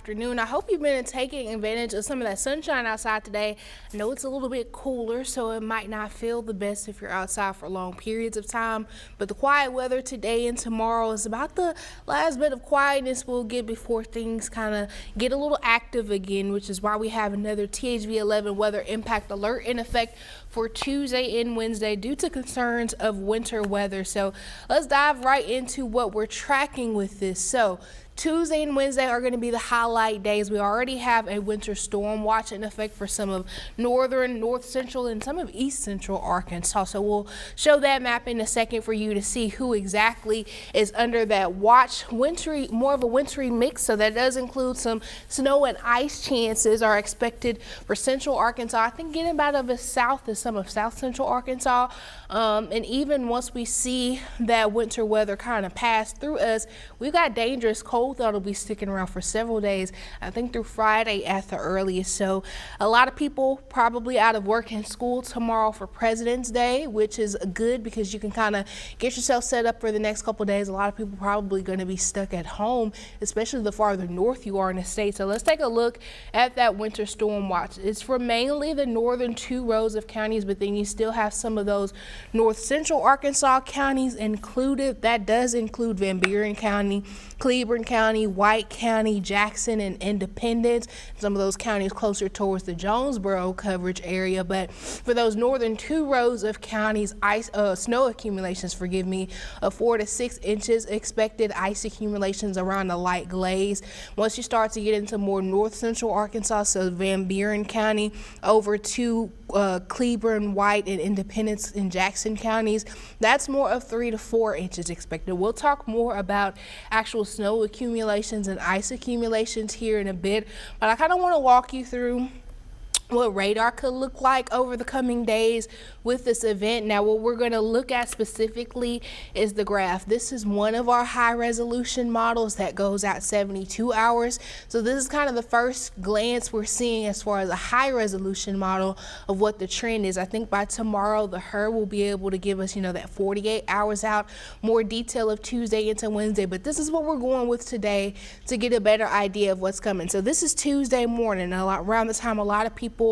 afternoon. I hope you've been taking advantage of some of that sunshine outside today. I know it's a little bit cooler, so it might not feel the best if you're outside for long periods of time, but the quiet weather today and tomorrow is about the last bit of quietness we'll get before things kind of get a little active again, which is why we have another THV 11 weather impact alert in effect for Tuesday and Wednesday due to concerns of winter weather. So let's dive right into what we're tracking with this. So Tuesday and Wednesday are going to be the highlight days. We already have a winter storm watch in effect for some of northern, north central, and some of east central Arkansas. So we'll show that map in a second for you to see who exactly is under that watch. Wintry, more of a wintry mix, so that does include some snow and ice chances are expected for central Arkansas. I think getting about as south as some of south central Arkansas. And even once we see that winter weather kind of pass through us, we've got dangerous cold that'll be sticking around for several days, I think through Friday at the earliest. So a lot of people probably out of work and school tomorrow for President's Day, which is good because you can kind of get yourself set up for the next couple of days. A lot of people probably going to be stuck at home, especially the farther north you are in the state. So let's take a look at that winter storm watch. It's for mainly the northern 2 rows of counties, but then you still have some of those north central Arkansas counties included. That does include Van Buren County, Cleburne County, White County, Jackson, and Independence. Some of those counties closer towards the Jonesboro coverage area. But for those northern 2 rows of counties, snow accumulations, of 4 to 6 inches expected. Ice accumulations around the light glaze. Once you start to get into more north central Arkansas, so Van Buren County over to Cleburne, White, and Independence in Jackson counties, that's more of 3 to 4 inches expected. We'll talk more about actual snow accumulations and ice accumulations here in a bit, but I kind of want to walk you through what radar could look like over the coming days with this event. Now, what we're going to look at specifically is the graph. This is one of our high resolution models that goes out 72 hours. So this is kind of the first glance we're seeing as far as a high resolution model of what the trend is. I think by tomorrow, the HER will be able to give us, that 48 hours out, more detail of Tuesday into Wednesday. But this is what we're going with today to get a better idea of what's coming. So this is Tuesday morning, around the time a lot of people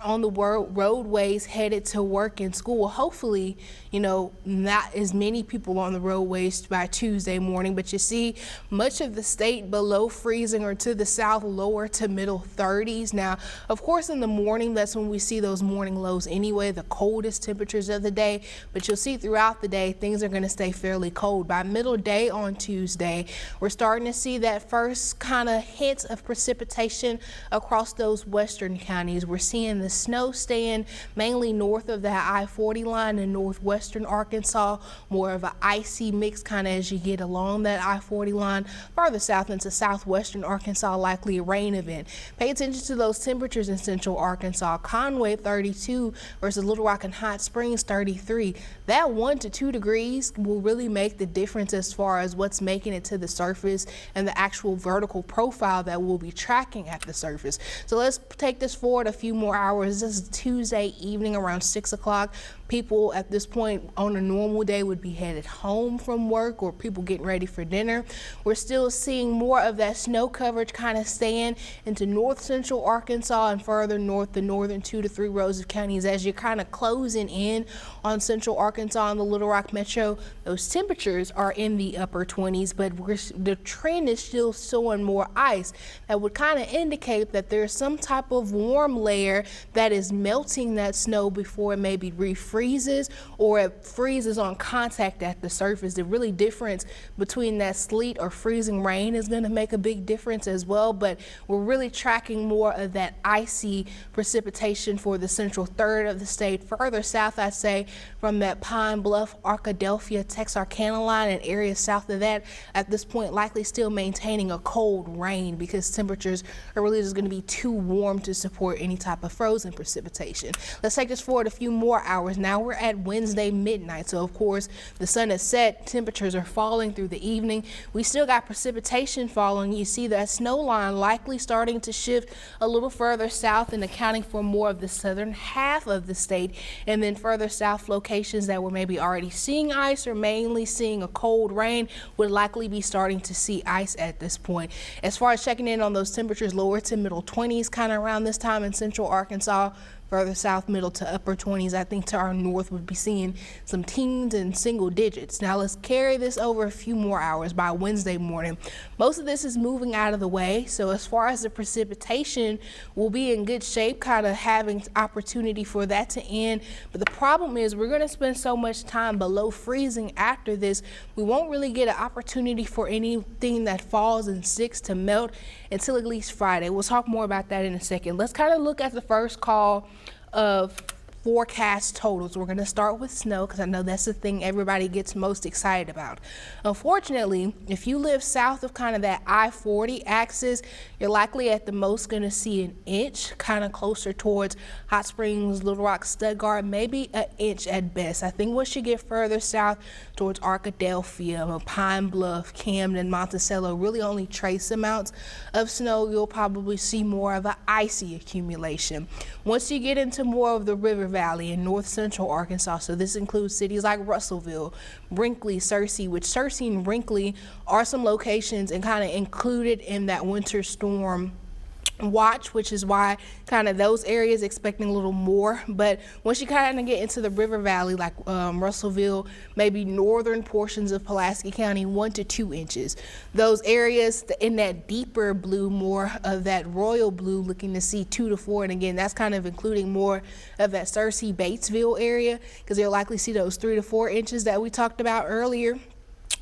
on the roadways headed to work and school. Hopefully, not as many people on the roadways by Tuesday morning, but you see much of the state below freezing or to the south, lower to middle 30s. Now, of course, in the morning, that's when we see those morning lows anyway, the coldest temperatures of the day, but you'll see throughout the day, things are going to stay fairly cold. By middle day on Tuesday, we're starting to see that first kind of hint of precipitation across those western counties. We're seeing the snow staying mainly north of that I-40 line in northwestern Arkansas, more of an icy mix kind of as you get along that I-40 line. Farther south into southwestern Arkansas, likely a rain event. Pay attention to those temperatures in central Arkansas. Conway 32 versus Little Rock and Hot Springs 33. That 1 to 2 degrees will really make the difference as far as what's making it to the surface and the actual vertical profile that we'll be tracking at the surface. So let's take this forward a few more hours. This is Tuesday evening around 6 o'clock. People at this point on a normal day would be headed home from work or people getting ready for dinner. We're still seeing more of that snow coverage kind of staying into north central Arkansas and further north, the northern 2 to 3 rows of counties. As you're kind of closing in on central Arkansas and the Little Rock Metro, those temperatures are in the upper 20s, but the trend is still showing more ice. That would kind of indicate that there's some type of warm layer that is melting that snow before it maybe refreezes or it freezes on contact at the surface. The really difference between that sleet or freezing rain is going to make a big difference as well, but we're really tracking more of that icy precipitation for the central third of the state. Further south, I'd say from that Pine Bluff, Arkadelphia, Texarkana line and areas south of that, at this point likely still maintaining a cold rain because temperatures are really just going to be too warm to support any type of frozen precipitation. Let's take this forward a few more hours. Now we're at Wednesday midnight. So of course the sun has set, temperatures are falling through the evening. We still got precipitation falling. You see that snow line likely starting to shift a little further south and accounting for more of the southern half of the state, and then further south locations that were maybe already seeing ice or mainly seeing a cold rain would likely be starting to see ice at this point. As far as checking in on those temperatures, lower to middle 20s kind of around this time in central Arkansas. Further south, middle to upper 20s. I think to our north would be seeing some teens and single digits. Now let's carry this over a few more hours by Wednesday morning. Most of this is moving out of the way. So as far as the precipitation, we'll be in good shape, kind of having opportunity for that to end. But the problem is we're going to spend so much time below freezing after this. We won't really get an opportunity for anything that falls and sticks to melt until at least Friday. We'll talk more about that in a second. Let's kind of look at the first call of forecast totals. We're going to start with snow because I know that's the thing everybody gets most excited about. Unfortunately, if you live south of kind of that I-40 axis, you're likely at the most going to see an inch, kind of closer towards Hot Springs, Little Rock, Stuttgart, maybe an inch at best. I think once you get further south towards Arkadelphia, Pine Bluff, Camden, Monticello, really only trace amounts of snow. You'll probably see more of an icy accumulation. Once you get into more of the river valley in north central Arkansas, so this includes cities like Russellville, Brinkley, Searcy, which Searcy and Brinkley are some locations and kind of included in that winter storm watch, which is why kind of those areas expecting a little more. But once you kind of get into the river valley like Russellville, maybe northern portions of Pulaski County, 1 to 2 inches. Those areas in that deeper blue, more of that royal blue, looking to see 2 to 4, and again that's kind of including more of that Searcy Batesville area because you'll likely see those 3 to 4 inches that we talked about earlier.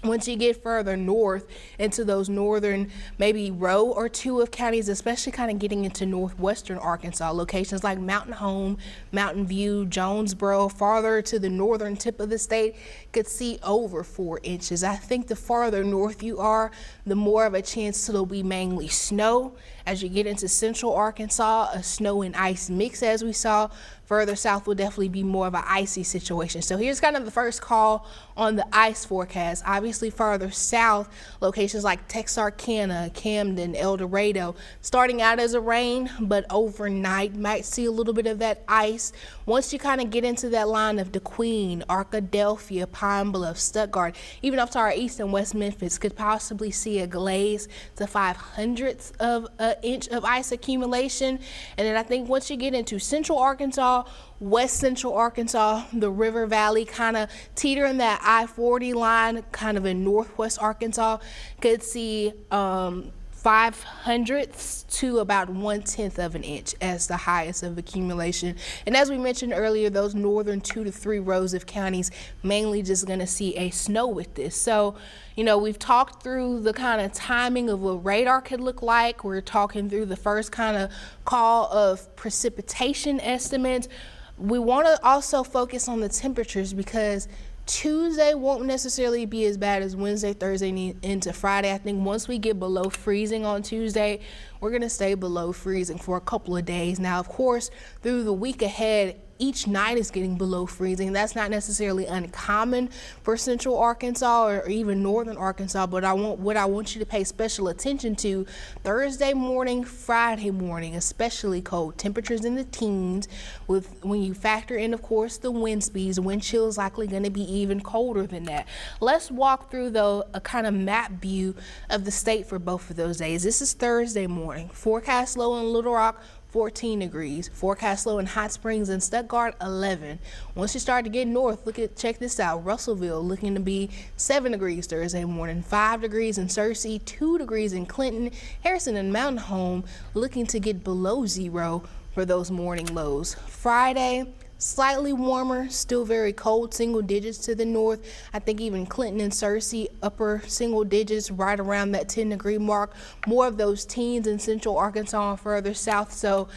Once you get further north into those northern, maybe row or two of counties, especially kind of getting into northwestern Arkansas, locations like Mountain Home, Mountain View, Jonesboro, farther to the northern tip of the state, could see over 4 inches. I think the farther north you are, the more of a chance it'll be mainly snow. As you get into central Arkansas, a snow and ice mix as we saw. Further south will definitely be more of an icy situation. So here's kind of the first call on the ice forecast. Obviously farther south, locations like Texarkana, Camden, El Dorado, starting out as a rain, but overnight might see a little bit of that ice. Once you kind of get into that line of DeQueen, Arkadelphia, Pine Bluff, Stuttgart, even up to our east and west Memphis, could possibly see a glaze to 0.05 of an inch of ice accumulation. And then I think once you get into central Arkansas, west central Arkansas, the river valley, kind of teetering that I-40 line, kind of in northwest Arkansas, could see 0.05 to about 1/10 of an inch as the highest of accumulation. And as we mentioned earlier, those northern 2 to 3 rows of counties mainly just going to see a snow with this. So, you know, we've talked through the kind of timing of what radar could look like. We're talking through the first kind of call of precipitation estimates. We want to also focus on the temperatures because Tuesday won't necessarily be as bad as Wednesday, Thursday into Friday. I think once we get below freezing on Tuesday, we're going to stay below freezing for a couple of days. Now, of course, through the week ahead, each night is getting below freezing. That's not necessarily uncommon for central Arkansas or even northern Arkansas, but what I want you to pay special attention to, Thursday morning, Friday morning, especially cold. Temperatures in the teens, when you factor in, of course, the wind speeds, wind chill is likely going to be even colder than that. Let's walk through, though, a kind of map view of the state for both of those days. This is Thursday morning. Forecast low in Little Rock, 14 degrees. Forecast low in Hot Springs and Stuttgart, 11. Once you start to get north, check this out. Russellville looking to be 7 degrees Thursday morning, 5 degrees in Searcy, 2 degrees in Clinton. Harrison and Mountain Home looking to get below 0 for those morning lows. Friday, slightly warmer, still very cold, single digits to the north. I think even Clinton and Searcy, upper single digits, right around that 10-degree mark. More of those teens in central Arkansas and further south. So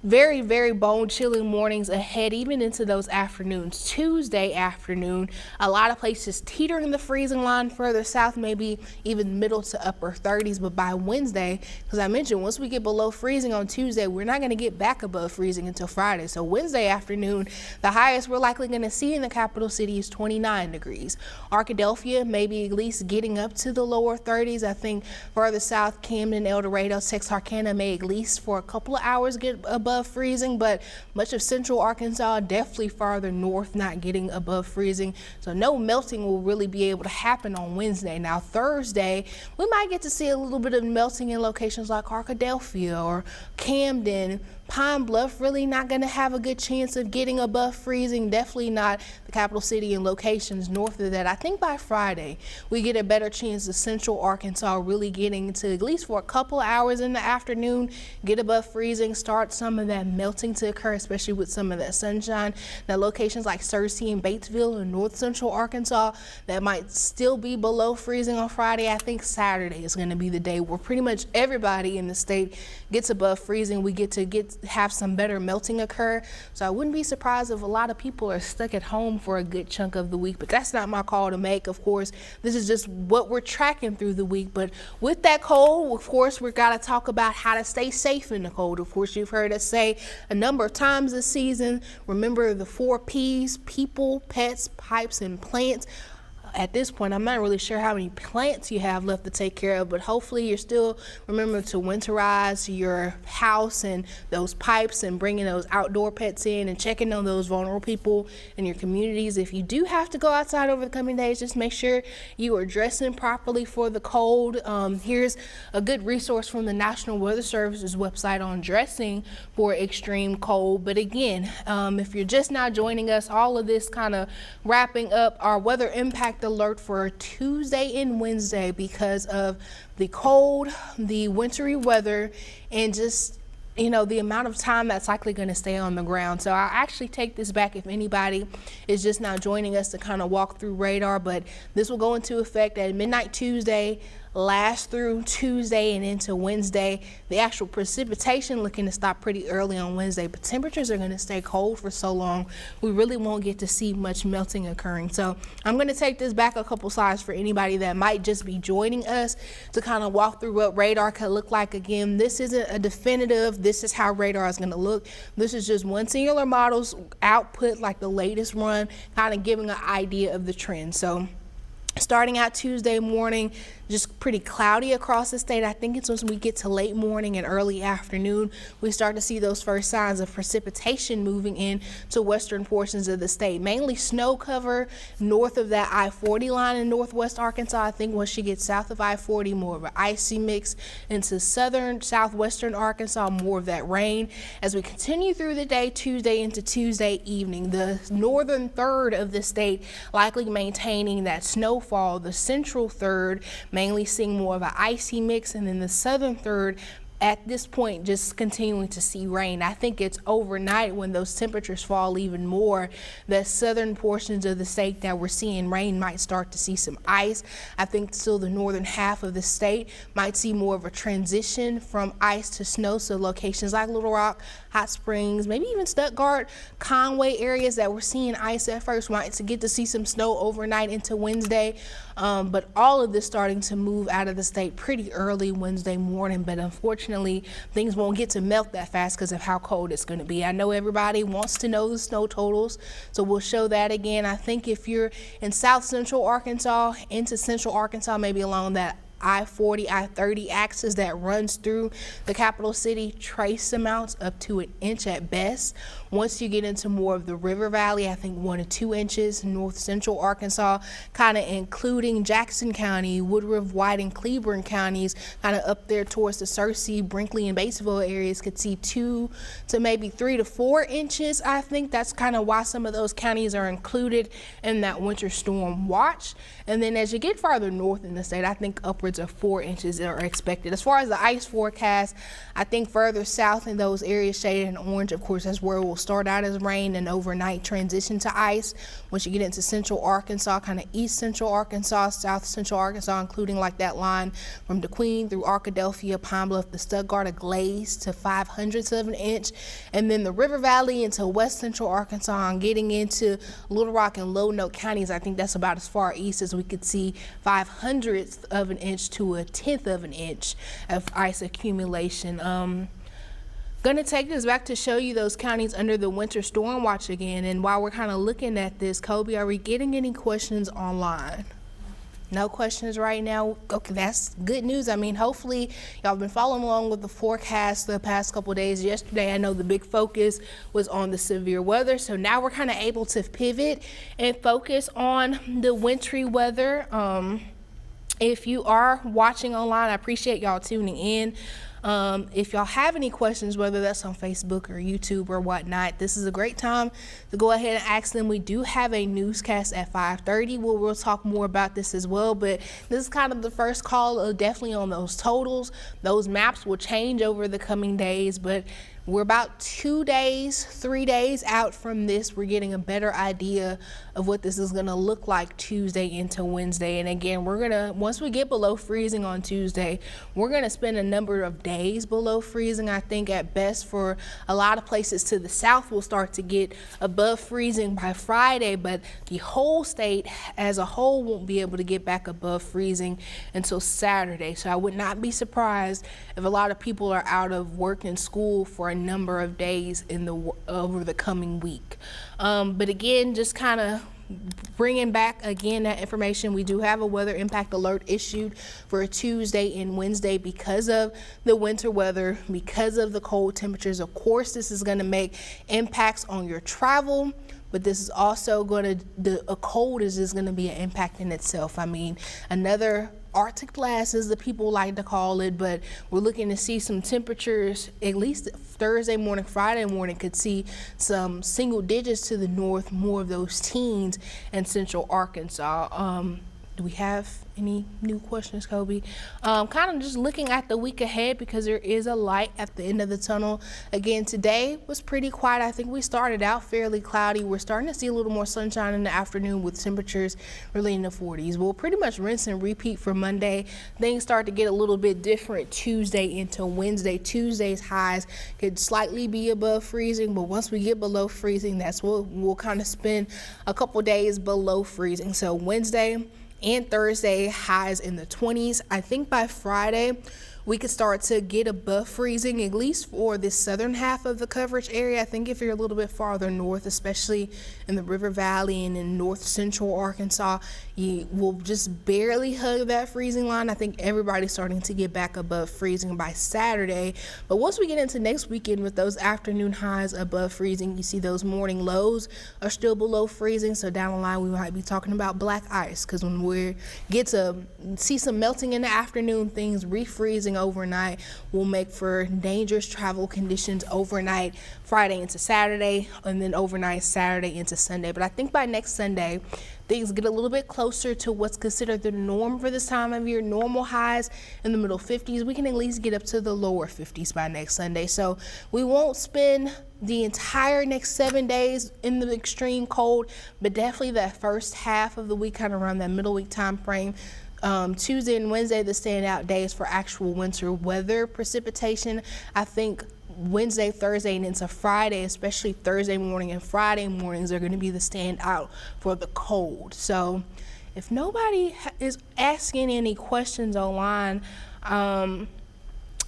Very, very bone chilling mornings ahead, even into those afternoons. Tuesday afternoon, a lot of places teetering the freezing line further south, maybe even middle to upper 30s. But by Wednesday, because I mentioned once we get below freezing on Tuesday, we're not going to get back above freezing until Friday. So Wednesday afternoon, the highest we're likely going to see in the capital city is 29 degrees. Arkadelphia, maybe at least getting up to the lower 30s. I think further south, Camden, El Dorado, Texarkana may at least for a couple of hours get above freezing, but much of central Arkansas, definitely farther north, not getting above freezing. So no melting will really be able to happen on Wednesday. Now Thursday, we might get to see a little bit of melting in locations like Arkadelphia or Camden. Pine Bluff really not going to have a good chance of getting above freezing. Definitely not the capital city and locations north of that. I think by Friday we get a better chance of central Arkansas really getting to at least for a couple hours in the afternoon, get above freezing, start some of that melting to occur, especially with some of that sunshine. Now locations like Searcy and Batesville in north central Arkansas that might still be below freezing on Friday. I think Saturday is going to be the day where pretty much everybody in the state gets above freezing. We get to have some better melting occur. So I wouldn't be surprised if a lot of people are stuck at home for a good chunk of the week, but that's not my call to make. Of course, this is just what we're tracking through the week. But with that cold, of course, we've got to talk about how to stay safe in the cold. Of course, you've heard us say a number of times this season, remember the 4 P's: people, pets, pipes, and plants. At this point, I'm not really sure how many plants you have left to take care of, but hopefully you're still remembering to winterize your house and those pipes and bringing those outdoor pets in and checking on those vulnerable people in your communities. If you do have to go outside over the coming days, just make sure you are dressing properly for the cold. Here's a good resource from the National Weather Service's website on dressing for extreme cold. But again, if you're just now joining us, all of this kind of wrapping up our weather impact alert for Tuesday and Wednesday because of the cold, the wintry weather, and just the amount of time that's likely going to stay on the ground. So I'll actually take this back if anybody is just now joining us to kind of walk through radar, but this will go into effect at midnight Tuesday, last through Tuesday and into Wednesday. The actual precipitation looking to stop pretty early on Wednesday, but temperatures are going to stay cold for so long we really won't get to see much melting occurring. So I'm going to take this back a couple slides for anybody that might just be joining us to kind of walk through what radar could look like. Again, this isn't a definitive, this is how radar is going to look. This is just one singular model's output, like the latest run, kind of giving an idea of the trend. So starting out Tuesday morning, just pretty cloudy across the state. I think it's once we get to late morning and early afternoon, we start to see those first signs of precipitation moving in to western portions of the state. Mainly snow cover north of that I-40 line in northwest Arkansas. I think once you get south of I-40, more of an icy mix into southern, southwestern Arkansas, more of that rain. As we continue through the day, Tuesday into Tuesday evening, the northern third of the state likely maintaining that snowfall. The central third mainly seeing more of an icy mix, and then the southern third at this point just continuing to see rain. I think it's overnight when those temperatures fall even more, the southern portions of the state that we're seeing rain might start to see some ice. I think still the northern half of the state might see more of a transition from ice to snow. So locations like Little Rock, Hot Springs, maybe even Stuttgart, Conway areas that we're seeing ice at first might get to see some snow overnight into Wednesday. But all of this starting to move out of the state pretty early Wednesday morning. But unfortunately, things won't get to melt that fast because of how cold it's going to be. I know everybody wants to know the snow totals, so we'll show that again. I think if you're in south central Arkansas, into central Arkansas, maybe along that I-40, I-30 axis that runs through the capital city, trace amounts up to 1 inch at best. Once you get into more of the river valley, I think 1 to 2 inches. North central Arkansas, kind of including Jackson County, Woodruff, White, and Cleburne counties, kind of up there towards the Searcy, Brinkley, and Batesville areas could see 2 to maybe 3 to 4 inches. I think that's kind of why some of those counties are included in that winter storm watch. And then as you get farther north in the state, I think upwards upwards of 4 inches are expected. As far as the ice forecast, I think further south in those areas shaded in orange, of course, that's where it will start out as rain and overnight transition to ice. Once you get into central Arkansas, kind of east central Arkansas, south central Arkansas, including like that line from DeQueen through Arkadelphia, Pine Bluff, the Stuttgart, a glaze to 0.05 of an inch, and then the River Valley into west central Arkansas and getting into Little Rock and Lonoke counties. I think that's about as far east as we could see 0.05 of an inch to 1/10 of an inch of ice accumulation. Gonna take this back to show you those counties under the winter storm watch again. And while we're kind of looking at this, Kobe, are we getting any questions online? No questions right now. Okay, that's good news. I mean, hopefully y'all been following along with the forecast the past couple of days. Yesterday, I know the big focus was on the severe weather. So now we're kind of able to pivot and focus on the wintry weather. If you are watching online, I appreciate y'all tuning in. If y'all have any questions, whether that's on Facebook or YouTube or whatnot, this is a great time to go ahead and ask them. We do have a newscast at 5:30 where we'll talk more about this as well, but this is kind of the first call definitely on those totals. Those maps will change over the coming days, but we're about 2 days, 3 days out from this. We're getting a better idea of what this is going to look like Tuesday into Wednesday. And again, once we get below freezing on Tuesday, we're going to spend a number of days below freezing. I think at best for a lot of places to the south, we'll start to get above freezing by Friday, but the whole state as a whole won't be able to get back above freezing until Saturday. So I would not be surprised if a lot of people are out of work and school for a number of days over the coming week. But again, just kind of bringing back again that information, we do have a weather impact alert issued for Tuesday and Wednesday because of the winter weather, because of the cold temperatures. Of course, this is going to make impacts on your travel, but this is also a cold is just going to be an impact in itself. I mean, another Arctic blast, as the people like to call it, but we're looking to see some temperatures, at least Thursday morning, Friday morning, could see some single digits to the north, more of those teens in central Arkansas. Do we have any new questions, Kobe? Kind of just looking at the week ahead because there is a light at the end of the tunnel. Again, today was pretty quiet. I think we started out fairly cloudy. We're starting to see a little more sunshine in the afternoon with temperatures really in the 40s. We'll pretty much rinse and repeat for Monday. Things start to get a little bit different Tuesday into Wednesday. Tuesday's highs could slightly be above freezing, but once we get below freezing, that's what we'll kind of spend a couple days below freezing. So Wednesday and Thursday, highs in the 20s. I think by Friday, we could start to get above freezing, at least for this southern half of the coverage area. I think if you're a little bit farther north, especially in the River Valley and in north central Arkansas, you will just barely hug that freezing line. I think everybody's starting to get back above freezing by Saturday. But once we get into next weekend with those afternoon highs above freezing, you see those morning lows are still below freezing. So down the line, we might be talking about black ice, because when we get to see some melting in the afternoon, things refreezing overnight will make for dangerous travel conditions overnight, Friday into Saturday, and then overnight Saturday into Sunday. But I think by next Sunday, things get a little bit closer to what's considered the norm for this time of year. Normal highs in the middle 50s. We can at least get up to the lower 50s by next Sunday. So we won't spend the entire next 7 days in the extreme cold, but definitely that first half of the week, kind of around that middle week time frame. Tuesday and Wednesday, the standout days for actual winter weather precipitation. I think Wednesday, Thursday, and into Friday, especially Thursday morning and Friday mornings, are going to be the standout for the cold. So if nobody is asking any questions online,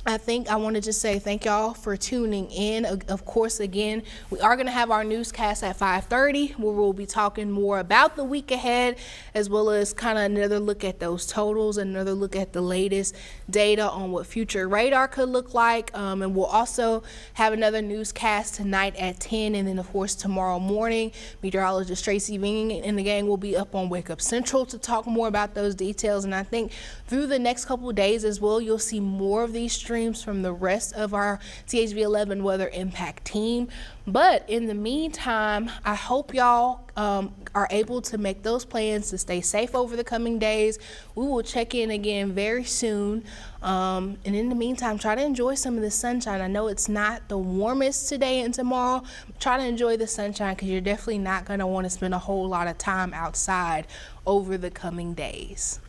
I think I want to just say thank y'all for tuning in. Of course, again, we are going to have our newscast at 5:30 where we'll be talking more about the week ahead, as well as kind of another look at those totals, another look at the latest data on what future radar could look like. And we'll also have another newscast tonight at 10. And then, of course, tomorrow morning, meteorologist Tracy Ving and the gang will be up on Wake Up Central to talk more about those details. And I think through the next couple of days as well, you'll see more of these streams streams from the rest of our CHV11 weather impact team. But in the meantime, I hope y'all are able to make those plans to stay safe over the coming days. We will check in again very soon. And in the meantime, try to enjoy some of the sunshine. I know it's not the warmest today and tomorrow. Try to enjoy the sunshine because you're definitely not going to want to spend a whole lot of time outside over the coming days.